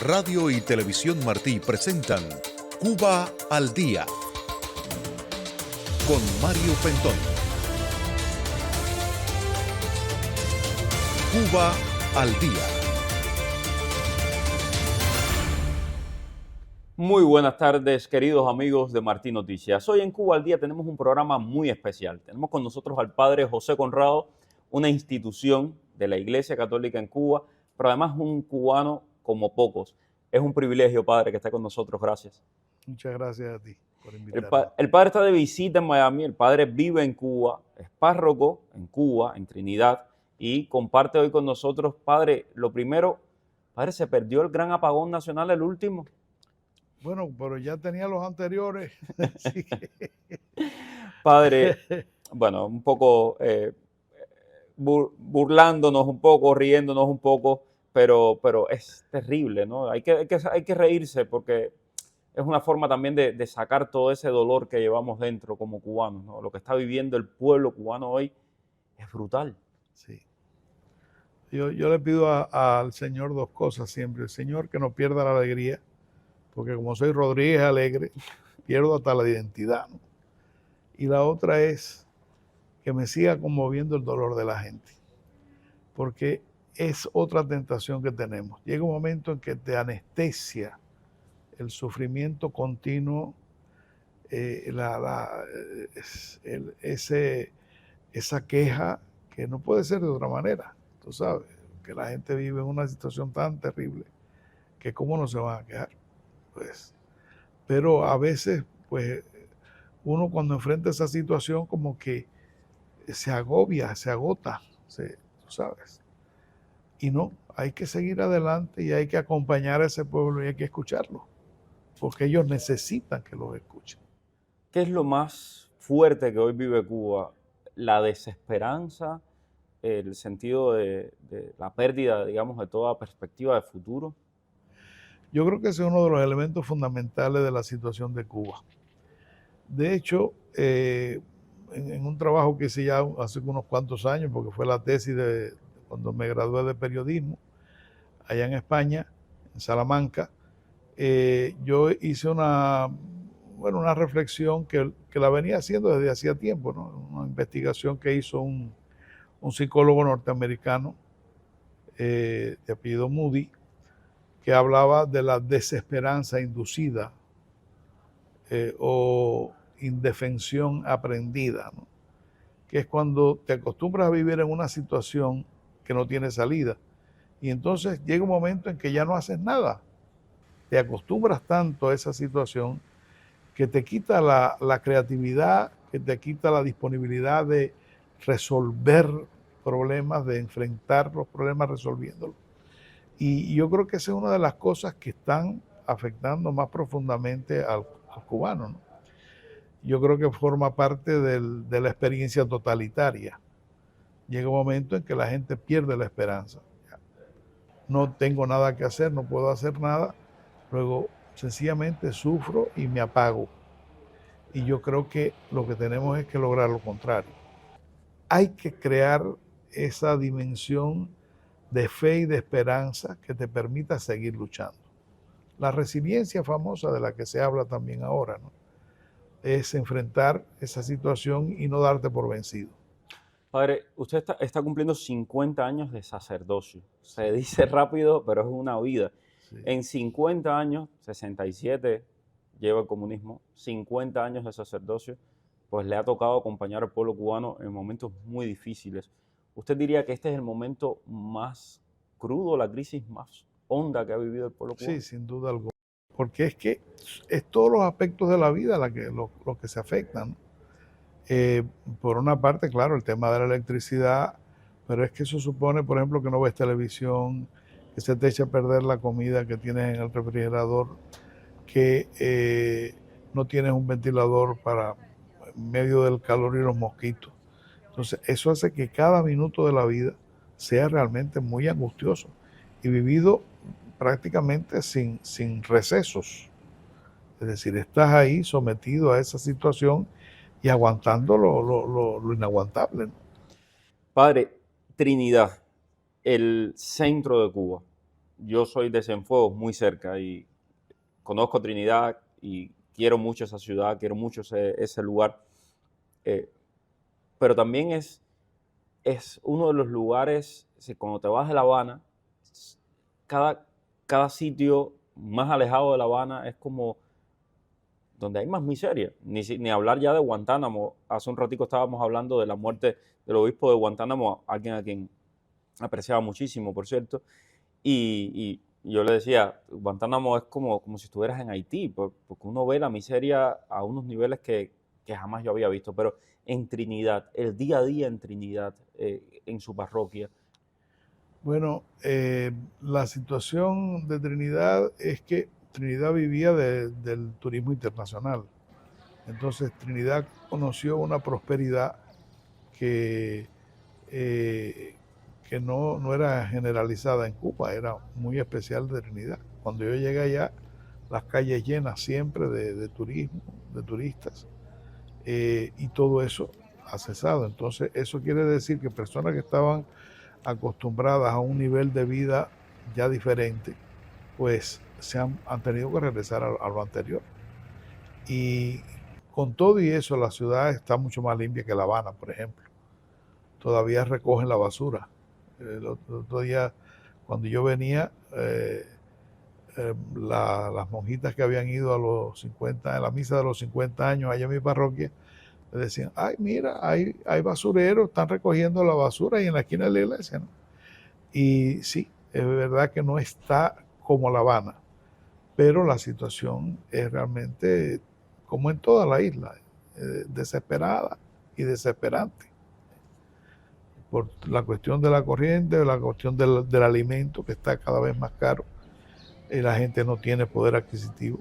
Radio y Televisión Martí presentan Cuba al Día con Mario Pentón. Cuba al Día. Muy buenas tardes, queridos amigos de Martí Noticias. Hoy en Cuba al Día tenemos un programa muy especial. Tenemos con nosotros al padre José Conrado, una institución de la Iglesia Católica en Cuba, pero además un cubano como pocos. Es un privilegio, padre, que esté con nosotros. Gracias. Muchas gracias a ti por invitarme. El padre está de visita en Miami, el padre vive en Cuba, es párroco en Cuba, en Trinidad, y comparte hoy con nosotros. Padre, lo primero, padre, ¿se perdió el gran apagón nacional, el último? Bueno, pero ya tenía los anteriores. Así que... Padre, bueno, un poco burlándonos un poco, riéndonos un poco, pero es terrible, ¿no? Hay que reírse porque es una forma también de sacar todo ese dolor que llevamos dentro como cubanos, ¿no? Lo que está viviendo el pueblo cubano hoy es brutal. Sí. Yo le pido al Señor dos cosas siempre. El Señor, que no pierda la alegría, porque como soy Rodríguez Alegre, pierdo hasta la identidad, ¿no? Y la otra es que me siga conmoviendo el dolor de la gente, porque es otra tentación que tenemos. Llega un momento en que te anestesia el sufrimiento continuo, esa queja que no puede ser de otra manera. Tú sabes, que la gente vive en una situación tan terrible que cómo no se van a quejar. Pues, pero a veces, pues, uno cuando enfrenta esa situación como que se agobia, se agota, tú sabes. Y no, hay que seguir adelante y hay que acompañar a ese pueblo y hay que escucharlo, porque ellos necesitan que los escuchen. ¿Qué es lo más fuerte que hoy vive Cuba? La desesperanza, el sentido de la pérdida, digamos, de toda perspectiva de futuro. Yo creo que ese es uno de los elementos fundamentales de la situación de Cuba. De hecho, en un trabajo que hice ya hace unos cuantos años, porque fue la tesis de cuando me gradué de periodismo, allá en España, en Salamanca, yo hice una reflexión que la venía haciendo desde hacía tiempo, ¿no? Una investigación que hizo un psicólogo norteamericano de apellido Moody, que hablaba de la desesperanza inducida o indefensión aprendida, ¿no? Que es cuando te acostumbras a vivir en una situación que no tiene salida y entonces llega un momento en que ya no haces nada. Te acostumbras tanto a esa situación que te quita la creatividad, que te quita la disponibilidad de resolver problemas, de enfrentar los problemas resolviéndolos. Y yo creo que esa es una de las cosas que están afectando más profundamente al cubano, ¿no? Yo creo que forma parte de la experiencia totalitaria. Llega un momento en que la gente pierde la esperanza. No tengo nada que hacer, no puedo hacer nada, luego sencillamente sufro y me apago. Y yo creo que lo que tenemos es que lograr lo contrario. Hay que crear esa dimensión de fe y de esperanza que te permita seguir luchando. La resiliencia famosa de la que se habla también ahora, ¿no? Es enfrentar esa situación y no darte por vencido. Padre, usted está cumpliendo 50 años de sacerdocio. Se dice rápido, pero es una vida. Sí. En 50 años, 67 lleva el comunismo, 50 años de sacerdocio, pues le ha tocado acompañar al pueblo cubano en momentos muy difíciles. ¿Usted diría que este es el momento más crudo, la crisis más honda que ha vivido el pueblo cubano? Sí, sin duda alguna. Porque es que es todos los aspectos de la vida los que se afectan. Por una parte, claro, el tema de la electricidad, pero es que eso supone, por ejemplo, que no ves televisión, que se te echa a perder la comida que tienes en el refrigerador, que no tienes un ventilador para en medio del calor y los mosquitos. Entonces, eso hace que cada minuto de la vida sea realmente muy angustioso y vivido prácticamente sin recesos. Es decir, estás ahí sometido a esa situación y aguantando lo inaguantable, ¿no? Padre, Trinidad, el centro de Cuba, yo soy de Cienfuegos, muy cerca, y conozco Trinidad y quiero mucho esa ciudad, quiero mucho ese lugar, eh, pero también es uno de los lugares, cuando te vas de La Habana, cada, cada sitio más alejado de La Habana es como donde hay más miseria. Ni hablar ya de Guantánamo. Hace un ratico estábamos hablando de la muerte del obispo de Guantánamo, alguien a quien apreciaba muchísimo, por cierto, y yo le decía, Guantánamo es como si estuvieras en Haití, porque uno ve la miseria a unos niveles que jamás yo había visto, pero en Trinidad, el día a día en Trinidad, en su parroquia. Bueno, la situación de Trinidad es que Trinidad vivía del turismo internacional. Entonces Trinidad conoció una prosperidad que, que no era generalizada en Cuba, era muy especial de Trinidad. Cuando yo llegué allá, las calles llenas siempre de turismo, de turistas, y todo eso ha cesado. Entonces eso quiere decir que personas que estaban acostumbradas a un nivel de vida ya diferente, pues han tenido que regresar a lo anterior. Y con todo y eso, la ciudad está mucho más limpia que La Habana, por ejemplo. Todavía recogen la basura. El otro día, cuando yo venía, las monjitas que habían ido a los 50, a la misa de los 50 años allá en mi parroquia, le decían, ay, mira, hay basureros, están recogiendo la basura ahí en la esquina de la iglesia, ¿no? Y sí, es verdad que no está como La Habana, pero la situación es realmente como en toda la isla, desesperada y desesperante. Por la cuestión de la corriente, la cuestión del alimento que está cada vez más caro, y la gente no tiene poder adquisitivo.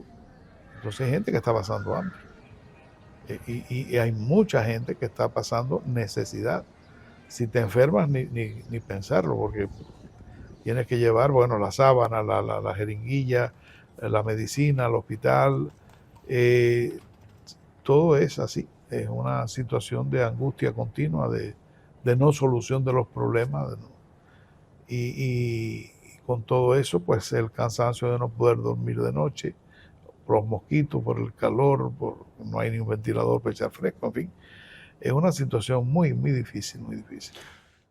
Entonces hay gente que está pasando hambre. Y hay mucha gente que está pasando necesidad. Si te enfermas, ni pensarlo, porque tienes que llevar, bueno, la sábana, la jeringuilla, la medicina, al hospital. Todo es así. Es una situación de angustia continua, de no solución de los problemas. Y con todo eso, pues el cansancio de no poder dormir de noche, por los mosquitos, por el calor, no hay ni un ventilador para echar fresco, en fin. Es una situación muy, muy difícil, muy difícil.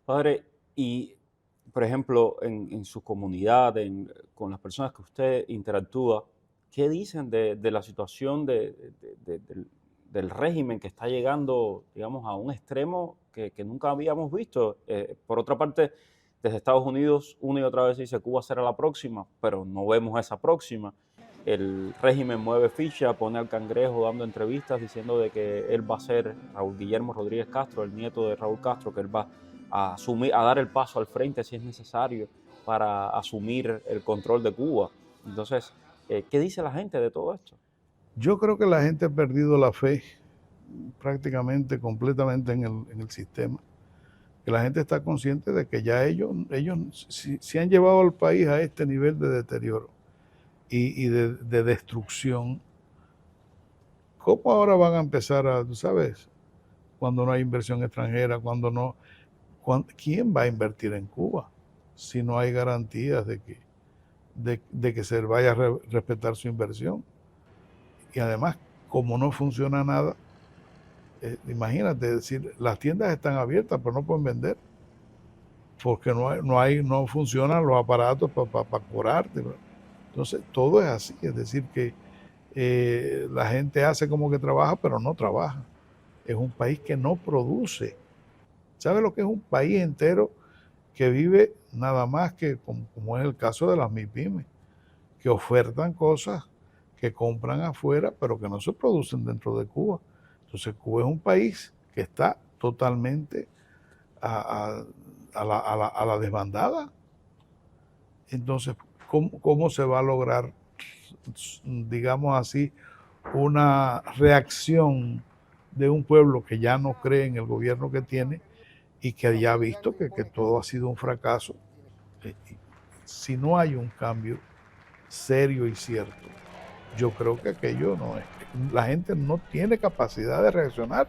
Padre, y por ejemplo, en su comunidad, con las personas que usted interactúa, ¿qué dicen de la situación del régimen que está llegando, digamos, a un extremo que nunca habíamos visto? Por otra parte, desde Estados Unidos, una y otra vez dice Cuba será la próxima, pero no vemos esa próxima. El régimen mueve ficha, pone al Cangrejo dando entrevistas diciendo de que él va a ser Raúl Guillermo Rodríguez Castro, el nieto de Raúl Castro, que él va a asumir, a dar el paso al frente si es necesario para asumir el control de Cuba. Entonces, ¿qué dice la gente de todo esto? Yo creo que la gente ha perdido la fe prácticamente, completamente en el sistema. Que la gente está consciente de que ya ellos si han llevado al país a este nivel de deterioro y de destrucción, ¿cómo ahora van a empezar tú sabes, cuando no hay inversión extranjera, ¿quién va a invertir en Cuba si no hay garantías de que se vaya a respetar su inversión? Y además, como no funciona nada, imagínate, decir, las tiendas están abiertas, pero no pueden vender, porque no funcionan los aparatos para cobrarte. Entonces, todo es así, es decir, que la gente hace como que trabaja, pero no trabaja. Es un país que no produce. ¿Sabe lo que es un país entero que vive nada más que, como es el caso de las MIPYMES, que ofertan cosas que compran afuera, pero que no se producen dentro de Cuba? Entonces, Cuba es un país que está totalmente a la desbandada. Entonces, ¿cómo se va a lograr, digamos así, una reacción de un pueblo que ya no cree en el gobierno que tiene y que ya ha visto que todo ha sido un fracaso? Si no hay un cambio serio y cierto, yo creo que aquello no es. La gente no tiene capacidad de reaccionar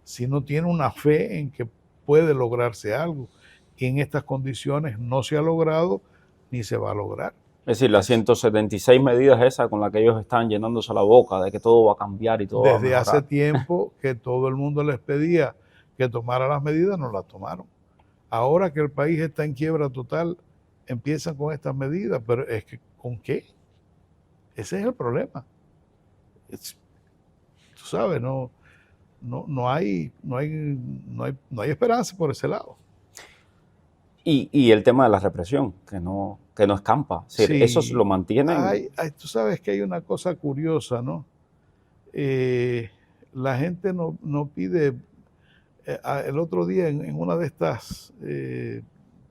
si no tiene una fe en que puede lograrse algo. Y en estas condiciones no se ha logrado ni se va a lograr. Es decir, las 176 medidas esas con las que ellos están llenándose la boca de que todo va a cambiar y todo va a Desde hace mejorar. tiempo que todo el mundo les pedía que tomaran las medidas, no las tomaron. Ahora que el país está en quiebra total, empiezan con estas medidas, pero es que ¿con qué? Ese es el problema. Tú sabes, no hay esperanza por ese lado. Y el tema de la represión, que no escampa. Es decir, eso Sí, lo mantienen. tú sabes que hay una cosa curiosa, ¿no? La gente no pide. El otro día en una de estas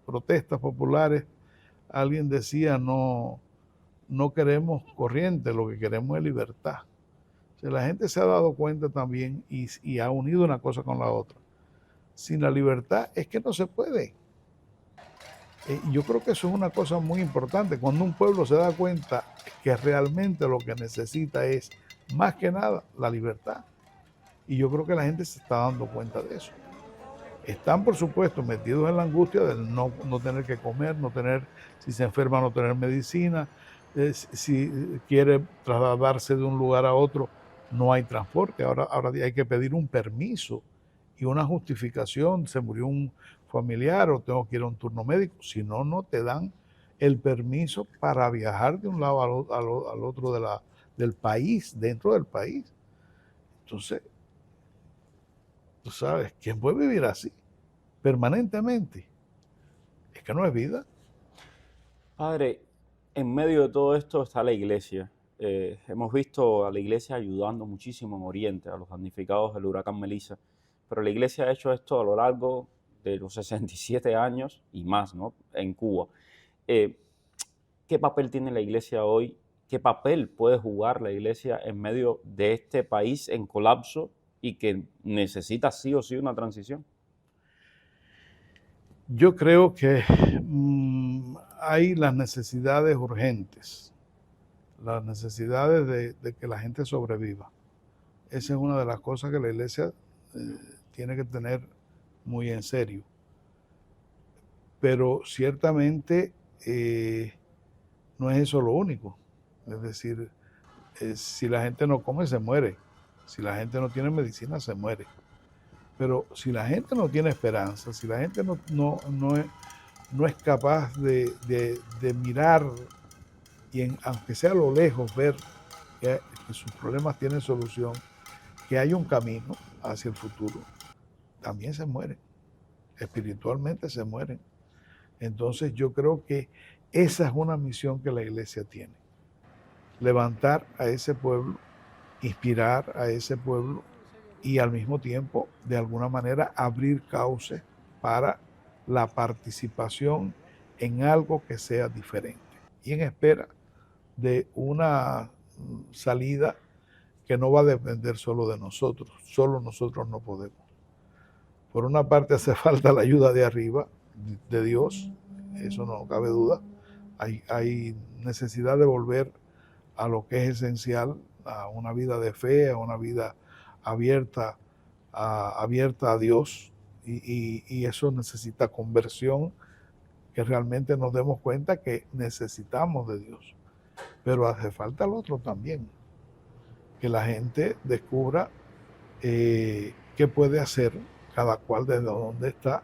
protestas populares, alguien decía, no queremos corriente, lo que queremos es libertad. O sea, la gente se ha dado cuenta también y ha unido una cosa con la otra. Sin la libertad es que no se puede. Yo creo que eso es una cosa muy importante. Cuando un pueblo se da cuenta que realmente lo que necesita es, más que nada, la libertad. Y yo creo que la gente se está dando cuenta de eso. Están, por supuesto, metidos en la angustia de no tener que comer, si se enferma, no tener medicina, si quiere trasladarse de un lugar a otro, no hay transporte. Ahora hay que pedir un permiso y una justificación. Se murió un familiar o tengo que ir a un turno médico. Si no, no te dan el permiso para viajar de un lado al otro del país, dentro del país. Entonces, tú sabes, ¿quién puede vivir así permanentemente? Es que no es vida. Padre, en medio de todo esto está la iglesia. Hemos visto a la iglesia ayudando muchísimo en Oriente, a los damnificados del huracán Melissa, pero la iglesia ha hecho esto a lo largo de los 67 años y más, ¿no? En Cuba. ¿Qué papel tiene la iglesia hoy? ¿Qué papel puede jugar la iglesia en medio de este país en colapso y que necesita sí o sí una transición? Yo creo que hay las necesidades urgentes, las necesidades de que la gente sobreviva. Esa es una de las cosas que la iglesia tiene que tener muy en serio. Pero ciertamente no es eso lo único. Es decir, si la gente no come, se muere. Si la gente no tiene medicina, se muere. Pero si la gente no tiene esperanza, si la gente no es capaz de mirar y aunque sea a lo lejos ver que sus problemas tienen solución, que hay un camino hacia el futuro, también se mueren. Espiritualmente se mueren. Entonces yo creo que esa es una misión que la iglesia tiene. Levantar a ese pueblo, inspirar a ese pueblo y al mismo tiempo, de alguna manera, abrir cauces para la participación en algo que sea diferente y en espera de una salida que no va a depender solo de nosotros. Solo nosotros no podemos. Por una parte hace falta la ayuda de arriba, de Dios, eso no cabe duda. Hay necesidad de volver a lo que es esencial, a una vida de fe, a una vida abierta a Dios, y eso necesita conversión, que realmente nos demos cuenta que necesitamos de Dios. Pero hace falta el otro también, que la gente descubra qué puede hacer cada cual desde donde está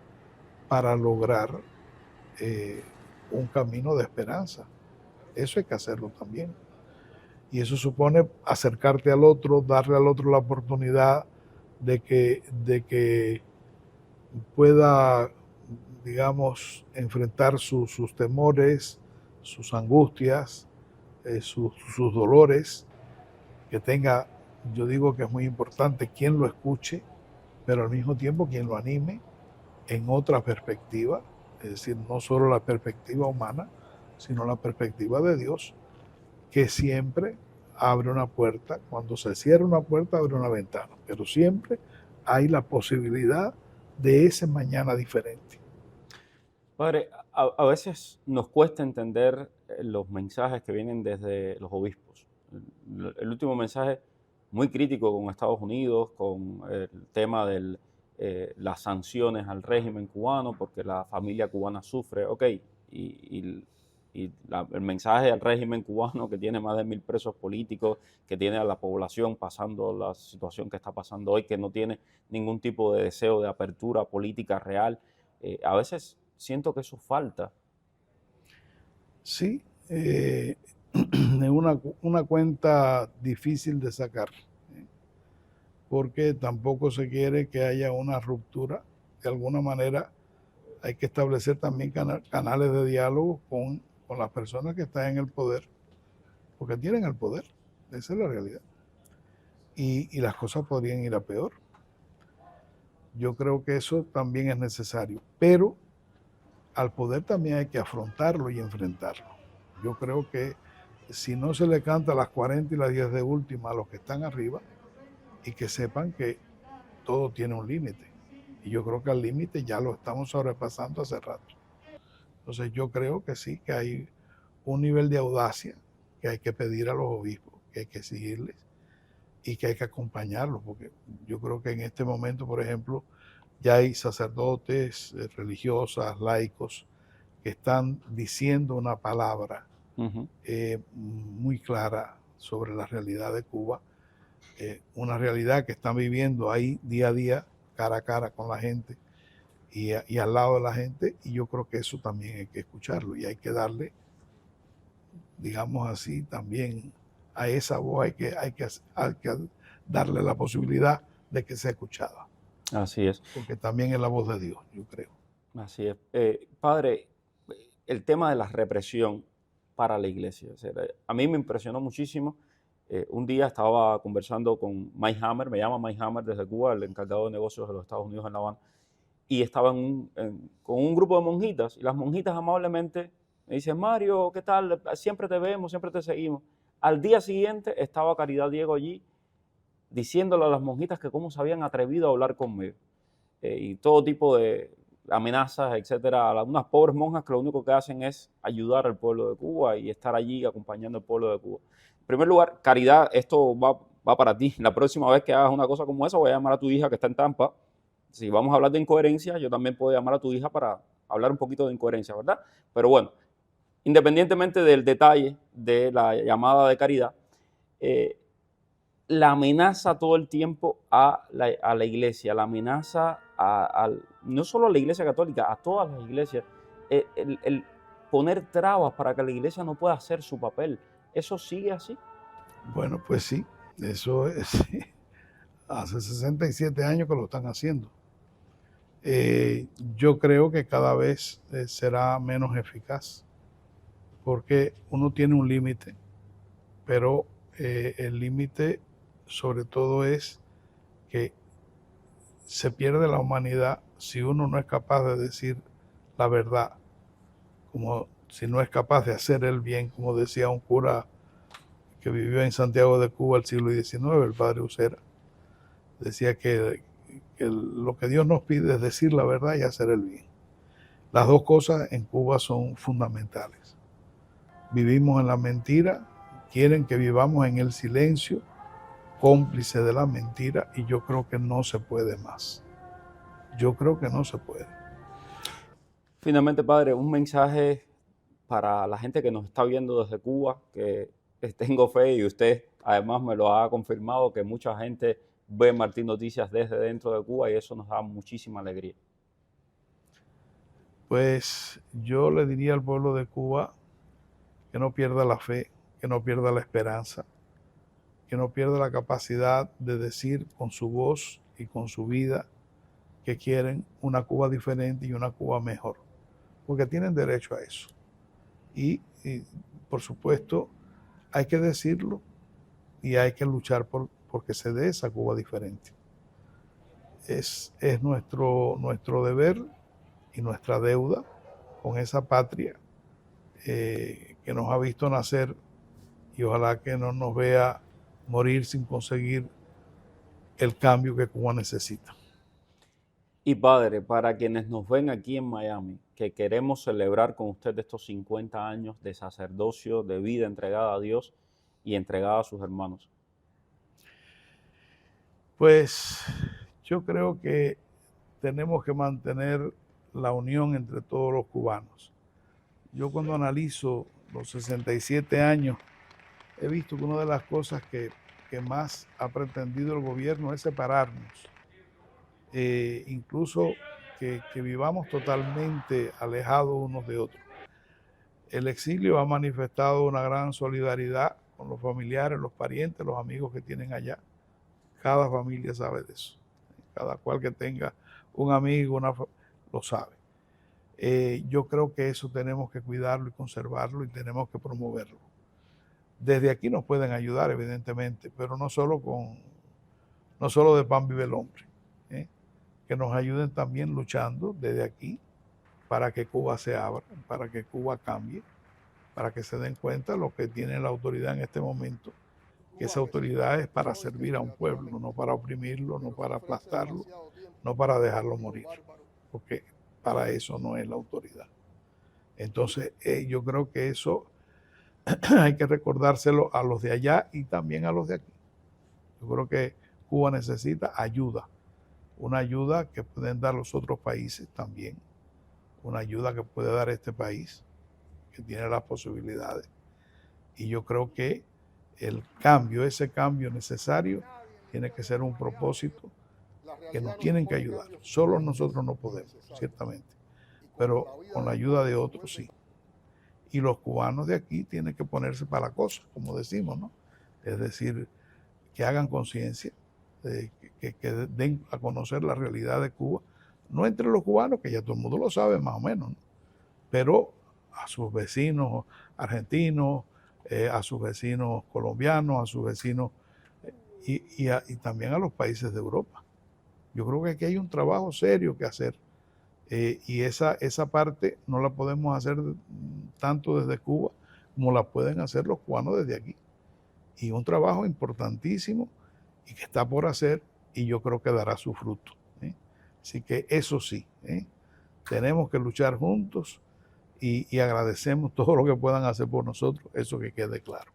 para lograr un camino de esperanza. Eso hay que hacerlo también. Y eso supone acercarte al otro, darle al otro la oportunidad de que pueda, digamos, enfrentar sus temores, sus angustias, sus dolores, que tenga, yo digo que es muy importante quien lo escuche, pero al mismo tiempo quien lo anime en otra perspectiva, es decir, no solo la perspectiva humana, sino la perspectiva de Dios, que siempre abre una puerta. Cuando se cierra una puerta, abre una ventana, pero siempre hay la posibilidad de ese mañana diferente. Padre, a veces nos cuesta entender los mensajes que vienen desde los obispos. El último mensaje muy crítico con Estados Unidos, con el tema de las sanciones al régimen cubano, porque la familia cubana sufre, ok, y el mensaje al régimen cubano, que tiene más de 1000 presos políticos, que tiene a la población pasando la situación que está pasando hoy, que no tiene ningún tipo de deseo de apertura política real. A veces siento que eso falta. Sí, es una cuenta difícil de sacar, porque tampoco se quiere que haya una ruptura. De alguna manera hay que establecer también canales de diálogo con las personas que están en el poder, porque tienen el poder, esa es la realidad. Y las cosas podrían ir a peor. Yo creo que eso también es necesario, pero al poder también hay que afrontarlo y enfrentarlo. Yo creo que si no se le canta las 40 y las 10 de última a los que están arriba, y que sepan que todo tiene un límite. Y yo creo que al límite ya lo estamos sobrepasando hace rato. Entonces yo creo que sí, que hay un nivel de audacia que hay que pedir a los obispos, que hay que exigirles y que hay que acompañarlos, porque yo creo que en este momento, por ejemplo, ya hay sacerdotes, religiosas, laicos, que están diciendo una palabra muy clara sobre la realidad de Cuba, una realidad que están viviendo ahí día a día, cara a cara con la gente y al lado de la gente, y yo creo que eso también hay que escucharlo y hay que darle, digamos así, también a esa voz hay que darle la posibilidad de que sea escuchada. Así es. Porque también es la voz de Dios, yo creo. Así es. Padre, el tema de la represión para la iglesia. O sea, a mí me impresionó muchísimo. Un día estaba conversando con Mike Hammer, me llama Mike Hammer desde Cuba, el encargado de negocios de los Estados Unidos en La Habana, y estaba con un grupo de monjitas, y las monjitas amablemente me dicen: Mario, ¿qué tal? Siempre te vemos, siempre te seguimos. Al día siguiente estaba Caridad Diego allí diciéndole a las monjitas que cómo se habían atrevido a hablar conmigo. Y todo tipo de amenazas, etcétera, a unas pobres monjas que lo único que hacen es ayudar al pueblo de Cuba y estar allí acompañando al pueblo de Cuba. En primer lugar, Caridad, esto va para ti. La próxima vez que hagas una cosa como esa, voy a llamar a tu hija que está en Tampa. Si vamos a hablar de incoherencia, yo también puedo llamar a tu hija para hablar un poquito de incoherencia, ¿verdad? Pero bueno, independientemente del detalle de la llamada de Caridad, la amenaza todo el tiempo a la iglesia, la amenaza no solo a la iglesia católica, a todas las iglesias, el poner trabas para que la iglesia no pueda hacer su papel. ¿Eso sigue así? Bueno, pues sí, eso es, hace 67 años que lo están haciendo. Yo creo que cada vez será menos eficaz, porque uno tiene un límite, pero el límite sobre todo es que se pierde la humanidad si uno no es capaz de decir la verdad, como si no es capaz de hacer el bien, como decía un cura que vivió en Santiago de Cuba el siglo XIX, el padre Usera. Decía que lo que Dios nos pide es decir la verdad y hacer el bien. Las dos cosas en Cuba son fundamentales. Vivimos en la mentira, quieren que vivamos en el silencio, cómplice de la mentira, y yo creo que no se puede más. Yo creo que no se puede. Finalmente, padre, un mensaje para la gente que nos está viendo desde Cuba, que tengo fe y usted además me lo ha confirmado, que mucha gente ve Martín Noticias desde dentro de Cuba y eso nos da muchísima alegría. Pues yo le diría al pueblo de Cuba que no pierda la fe, que no pierda la esperanza, que no pierda la capacidad de decir con su voz y con su vida que quieren una Cuba diferente y una Cuba mejor, porque tienen derecho a eso. Y por supuesto, hay que decirlo y hay que luchar porque se dé esa Cuba diferente. Es nuestro deber y nuestra deuda con esa patria que nos ha visto nacer, y ojalá que no nos vea morir sin conseguir el cambio que Cuba necesita. Y padre, para quienes nos ven aquí en Miami, que queremos celebrar con usted estos 50 años de sacerdocio, de vida entregada a Dios y entregada a sus hermanos. Pues yo creo que tenemos que mantener la unión entre todos los cubanos. Yo cuando analizo los 67 años, he visto que una de las cosas que más ha pretendido el gobierno es separarnos. Incluso que vivamos totalmente alejados unos de otros. El exilio ha manifestado una gran solidaridad con los familiares, los parientes, los amigos que tienen allá. Cada familia sabe de eso. Cada cual que tenga un amigo, lo sabe. Yo creo que eso tenemos que cuidarlo y conservarlo y tenemos que promoverlo. Desde aquí nos pueden ayudar, evidentemente, pero no solo de pan vive el hombre. Que nos ayuden también luchando desde aquí para que Cuba se abra, para que Cuba cambie, para que se den cuenta lo que tiene la autoridad en este momento, que esa autoridad es para servir a un pueblo, no para oprimirlo, no para aplastarlo, no para dejarlo morir, porque para eso no es la autoridad. Entonces, yo creo que eso hay que recordárselo a los de allá y también a los de aquí. Yo creo que Cuba necesita ayuda, una ayuda que pueden dar los otros países también, una ayuda que puede dar este país, que tiene las posibilidades. Y yo creo que ese cambio necesario, tiene que ser un propósito que nos tienen que ayudar. Solo nosotros no podemos, ciertamente, pero con la ayuda de otros sí. Y los cubanos de aquí tienen que ponerse para la cosa, como decimos, ¿no? Es decir, que hagan conciencia, que den a conocer la realidad de Cuba, no entre los cubanos, que ya todo el mundo lo sabe más o menos, ¿no? Pero a sus vecinos argentinos, a sus vecinos colombianos, a sus vecinos y también a los países de Europa. Yo creo que aquí hay un trabajo serio que hacer y esa parte no la podemos hacer tanto desde Cuba como la pueden hacer los cubanos desde aquí. Y un trabajo importantísimo y que está por hacer y yo creo que dará su fruto. Así que eso sí, tenemos que luchar juntos y agradecemos todo lo que puedan hacer por nosotros, eso que quede claro.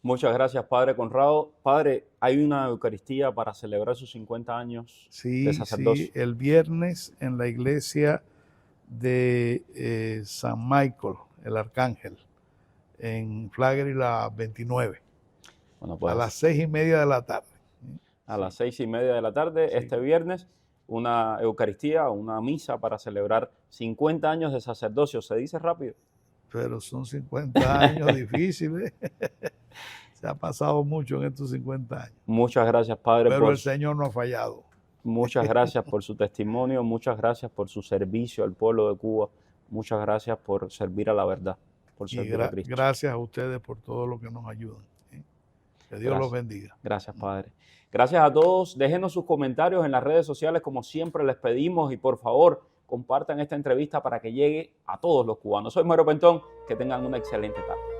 Muchas gracias, Padre Conrado. Padre, hay una Eucaristía para celebrar sus 50 años de sacerdocio. Sí, el viernes en la iglesia de San Michael, el Arcángel, en Flagler y la 29, Bueno, pues, a las 6:30 de la tarde. A las 6:30 de la tarde, sí. Este viernes, una Eucaristía, una misa para celebrar 50 años de sacerdocio. ¿Se dice rápido? Pero son 50 años difíciles. Se ha pasado mucho en estos 50 años. Muchas gracias, Padre. Pero el Señor no ha fallado. Muchas gracias por su testimonio, muchas gracias por su servicio al pueblo de Cuba, muchas gracias por servir a la verdad, por servir a Cristo. Gracias a ustedes por todo lo que nos ayudan. Que Dios los bendiga. Gracias, Padre. Gracias a todos. Déjenos sus comentarios en las redes sociales, como siempre les pedimos, y por favor, compartan esta entrevista para que llegue a todos los cubanos. Soy Mario Pentón, que tengan una excelente tarde.